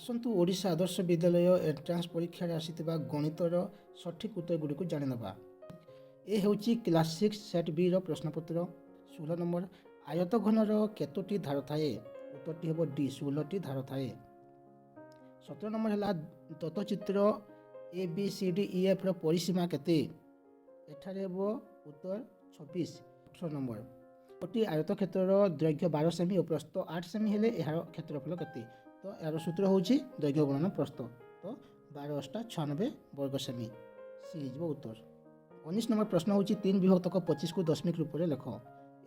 ଆସନ୍ତୁ ଓଡ଼ିଶା ଆଦର୍ଶ ବିଦ୍ୟାଳୟ ଏଣ୍ଟ୍ରାନ୍ସ ପରୀକ୍ଷାରେ ଆସିଥିବା ଗଣିତର ସଠିକ୍ ଉତ୍ତର ଗୁଡ଼ିକୁ ଜାଣିନେବା। ଏ ହେଉଛି କ୍ଲାସ୍ 6 ସେଟ୍ ବିର ପ୍ରଶ୍ନପତ୍ର। 16 ନମ୍ବର, ଆୟତ ଘନର କେତୋଟି ଧାର ଥାଏ? ଉତ୍ତରଟି ହେବ ଡି, 16ଟି ଧାର ଥାଏ। 17 ନମ୍ବର ହେଲା ଦତ୍ତଚିତ୍ର ABCDEFର ପରିସୀମା କେତେ? ଏଠାରେ ହେବ ଉତ୍ତର 26। 18 ନମ୍ବର, ଗୋଟିଏ ଆୟତକ୍ଷେତ୍ରର ଦୈର୍ଘ୍ୟ 12 ସେମି ଓ ପ୍ରସ୍ଥ 8 ସେମି ହେଲେ ଏହାର କ୍ଷେତ୍ରଫଳ କେତେ? ତ ଏହାର ସୂତ୍ର ହେଉଛି ଦୈର୍ଘ୍ୟ ଗୁଣନ ପ୍ରସ୍ଥ। ତ 12 ଅଷ୍ଟା 96 ବର୍ଗ ସେମି, ସି ହେଇଯିବ ଉତ୍ତର। 19 ନମ୍ବର ପ୍ରଶ୍ନ ହେଉଛି 3 ବିଭକ୍ତକ 25କୁ ଦଶମିକ ରୂପରେ ଲେଖ।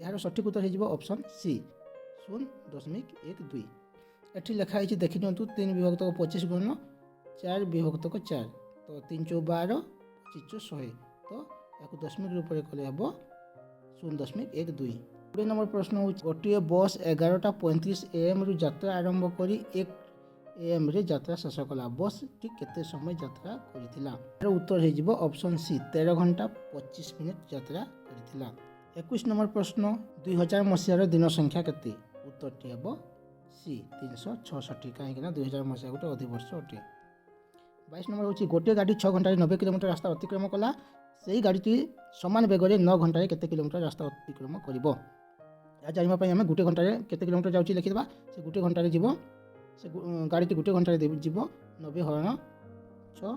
ଏହାର ସଠିକ୍ ଉତ୍ତର ହେଇଯିବ ଅପସନ୍ ସି, 0.12। ଏଠି ଲେଖା ହେଇଛି ଦେଖିନିଅନ୍ତୁ, 3 ବିଭକ୍ତକ 25 ଗୁଣନ 4 ବିଭକ୍ତକ 4, ତ 3 ଚଉ 12, 25 ଚଉ 100, ତ ଏହାକୁ ଦଶମିକ ରୂପରେ କଲେ ହେବ 0.12। 20 ନମ୍ବର ପ୍ରଶ୍ନ ହେଉଛି ଗୋଟିଏ ବସ୍ 11:35 AM ରୁ ଯାତ୍ରା ଆରମ୍ଭ କରି 1 AM ରେ ଯାତ୍ରା ଶେଷ କଲା। ବସ୍ଟି କେତେ ସମୟ ଯାତ୍ରା କରିଥିଲା? ଏହାର ଉତ୍ତର ହେଇଯିବ ଅପସନ୍ ସି, 13 ଘଣ୍ଟା 25 ମିନିଟ୍ ଯାତ୍ରା କରିଥିଲା। 21 ନମ୍ବର ପ୍ରଶ୍ନ, 2000 ମସିହାର ଦିନ ସଂଖ୍ୟା କେତେ? ଉତ୍ତରଟି ହେବ ସି, 366, କାହିଁକିନା 2000 ମସିହା ଗୋଟେ ଅଧିବର୍ଷ ଅଟେ। 22 ନମ୍ବର ହେଉଛି ଗୋଟିଏ ଗାଡ଼ି 6 ଘଣ୍ଟାରେ 90 କିଲୋମିଟର ରାସ୍ତା ଅତିକ୍ରମ କଲା। ସେହି ଗାଡ଼ିଟି ସମାନ ବେଗରେ 9 ଘଣ୍ଟାରେ କେତେ କିଲୋମିଟର ରାସ୍ତା ଅତିକ୍ରମ କରିବ? ଏହା ଜାଣିବା ପାଇଁ ଆମେ ଗୋଟେ ଘଣ୍ଟାରେ କେତେ କିଲୋମିଟର ଯାଉଛି ଲେଖିଦେବା। ସେ ଗୋଟେ ଘଣ୍ଟାରେ ଯିବ, ସେ ଗାଡ଼ିଟି ଗୋଟେ ଘଣ୍ଟାରେ ଯିବ 90 ହରଣ 6,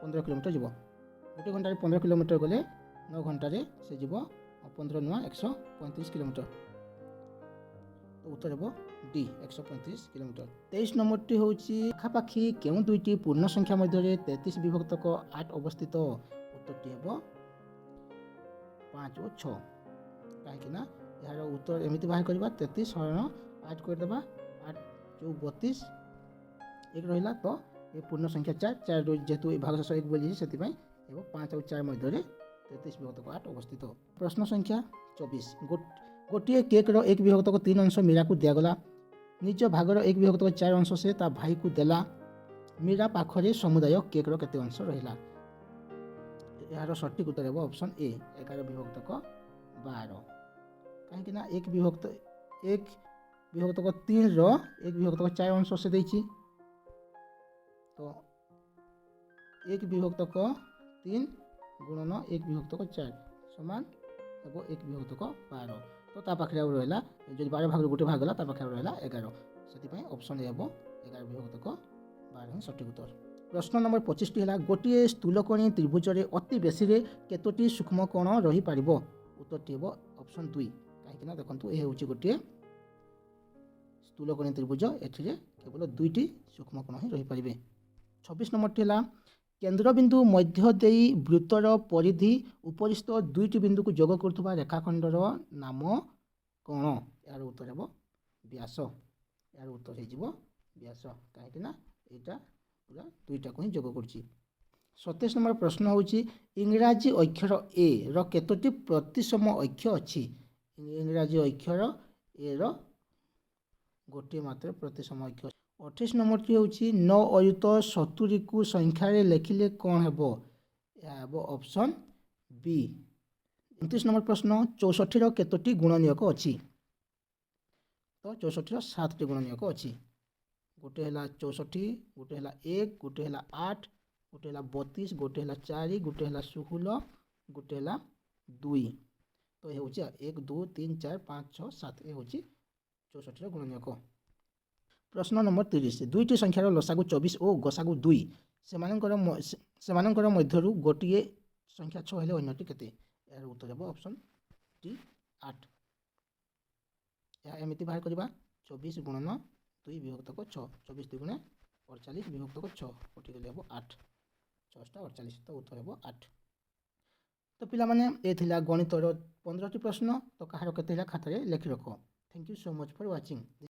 15 କିଲୋମିଟର ଯିବ। ଗୋଟେ ଘଣ୍ଟାରେ 15 କିଲୋମିଟର ଗଲେ 9 ଘଣ୍ଟାରେ ସେ ଯିବ 15 ନୂଆ 135 କିଲୋମିଟର। ତ ଉତ୍ତର ହେବ ଡି, 135 କିଲୋମିଟର। 23 ନମ୍ବରଟି ହେଉଛି ପାଖାପାଖି କେଉଁ ଦୁଇଟି ପୂର୍ଣ୍ଣ ସଂଖ୍ୟା ମଧ୍ୟରେ 33 ବିଭକ୍ତକ 8 ଅବସ୍ଥିତ? ଉତ୍ତରଟି ହେବ 5 ଓ 6, କାହିଁକିନା ଏହାର ଉତ୍ତର ଏମିତି ବାହାର କରିବା, 33 ହରଣ 8 କରିଦେବା, 8 ଚଉ 32, 1 ରହିଲା, ତ ଏ ପୂର୍ଣ୍ଣ ସଂଖ୍ୟା 4 ଯେହେତୁ ଏ ଭାଗ ଶେଷ 1 ବୋଲିଛି ସେଥିପାଇଁ ହେବ 5 ଆଉ 4 ମଧ୍ୟରେ 33 ବିଭକ୍ତକ 8 ଅବସ୍ଥିତ। ପ୍ରଶ୍ନ ସଂଖ୍ୟା 24, ଗୋଟିଏ କେକ୍ର 1 ବିଭକ୍ତକ 3 ଅଂଶ ମୀରାକୁ ଦିଆଗଲା। ନିଜ ଭାଗର 1 ବିଭକ୍ତକ 4 ଅଂଶ ସେ ତା ଭାଇକୁ ଦେଲା। ମୀରା ପାଖରେ ସମୁଦାୟ କେକ୍ର କେତେ ଅଂଶ ରହିଲା? ଏହାର ସଠିକ୍ ଉତ୍ତର ହେବ ଅପସନ୍ ଏ, 11 ବିଭକ୍ତକ 12, କାହିଁକିନା 1 ବିଭକ୍ତକ 3ର 1 ବିଭକ୍ତକ 4 ଅଂଶ ସେ ଦେଇଛି, ତ 1 ବିଭକ୍ତକ 3 ଗୁଣନ 1 ବିଭକ୍ତକ 4 ସମାନ ହେବ 1 ବିଭକ୍ତକ 12, ତ ତା ପାଖରେ ଆଉ ରହିଲା, ଯଦି 12 ଭାଗରୁ ଗୋଟେ ଭାଗ ଗଲା ତା ପାଖରେ ରହିଲା 11, ସେଥିପାଇଁ ଅପସନ୍ ଏ ହେବ 11 ବିଭକ୍ତକ 12 ହିଁ ସଠିକ୍ ଉତ୍ତର। ପ୍ରଶ୍ନ ନମ୍ବର 25ଟି ହେଲା ଗୋଟିଏ ସ୍ଥୂଳକୋଣୀ ତ୍ରିଭୁଜରେ ଅତି ବେଶୀରେ କେତୋଟି ସୂକ୍ଷ୍ମକୋଣ ରହିପାରିବ? ଉତ୍ତରଟି ହେବ ଅପସନ୍ 2, କାହିଁକିନା ଦେଖନ୍ତୁ ଏ ହେଉଛି ଗୋଟିଏ ସ୍ଥୂଳକୋଣୀ ତ୍ରିଭୁଜ, ଏଥିରେ କେବଳ 2ଟି ସୂକ୍ଷ୍ମକୋଣ ହିଁ ରହିପାରିବେ। 26 ନମ୍ବରଟି ହେଲା କେନ୍ଦ୍ରବିନ୍ଦୁ ମଧ୍ୟ ଦେଇ ବୃତ୍ତର ପରିଧି ଉପରିସ୍ଥ 2ଟି ବିନ୍ଦୁକୁ ଯୋଗ କରୁଥିବା ରେଖାଖଣ୍ଡର ନାମ କ'ଣ? ଏହାର ଉତ୍ତର ହେବ ବ୍ୟାସ। ଏହାର ଉତ୍ତର ହେଇଯିବ ବ୍ୟାସ, କାହିଁକିନା ଏଇଟା ପୁରା 2ଟାକୁ ହିଁ ଯୋଗ କରୁଛି। 27 ନମ୍ବର ପ୍ରଶ୍ନ ହେଉଛି ଇଂରାଜୀ ଅକ୍ଷର ଏ ର କେତୋଟି ପ୍ରତିସମ ଅକ୍ଷର ଅଛି? ଇଂରାଜୀ ଅକ୍ଷର ଏ ର ଗୋଟିଏ ମାତ୍ର ପ୍ରତିସମ ଅକ୍ଷର। 28 ନମ୍ବରଟି ହେଉଛି 9 ଅୟୁତ 70କୁ ସଂଖ୍ୟାରେ ଲେଖିଲେ କ'ଣ ହେବ? ଏହା ହେବ ଅପସନ୍ ବି। 29 ନମ୍ବର ପ୍ରଶ୍ନ 64ର କେତୋଟି ଗୁଣନୀୟକ ଅଛି? ତ 64ର 7ଟି ଗୁଣନୀୟକ ଅଛି। ଗୋଟେ ହେଲା 64, ଗୋଟେ ହେଲା 1, ଗୋଟେ ହେଲା 8, ଗୋଟେ ହେଲା 32, ଗୋଟେ ହେଲା 4, ଗୋଟେ ହେଲା 16, ଗୋଟେ ହେଲା 2, ତ ଏ ହେଉଛି 1, 2, 3, 4, 5, 6, 7, ଏ ହେଉଛି 64ର ଗୁଣନୀୟକ। ପ୍ରଶ୍ନ ନମ୍ବର 30, ଦୁଇଟି ସଂଖ୍ୟାର ଲସାଗୁ 24 ଓ ଗସାଗୁ 2, ସେମାନଙ୍କର ମଧ୍ୟରୁ ଗୋଟିଏ ସଂଖ୍ୟା 6 ହେଲେ ଅନ୍ୟଟି କେତେ? ଏହାର ଉତ୍ତର ହେବ ଅପସନ୍ ଡି, 8। ଏହା ଏମିତି ବାହାର କରିବା, 24 ଗୁଣନ 2 ବିଭକ୍ତକ 6, 24 ଦୁଗୁଣେ 48 ବିଭକ୍ତକ 6, କଟିଗଲେ ହେବ 8, 6 ଟା 48, ତ ଉତ୍ତର ହେବ 8। ତ ପିଲାମାନେ ଏ ଥିଲା ଗଣିତର 15ଟି ପ୍ରଶ୍ନ। ତ କାହାର କେତେ ହେଲା ଖାତାରେ ଲେଖି ରଖ। Thank you so much for watching.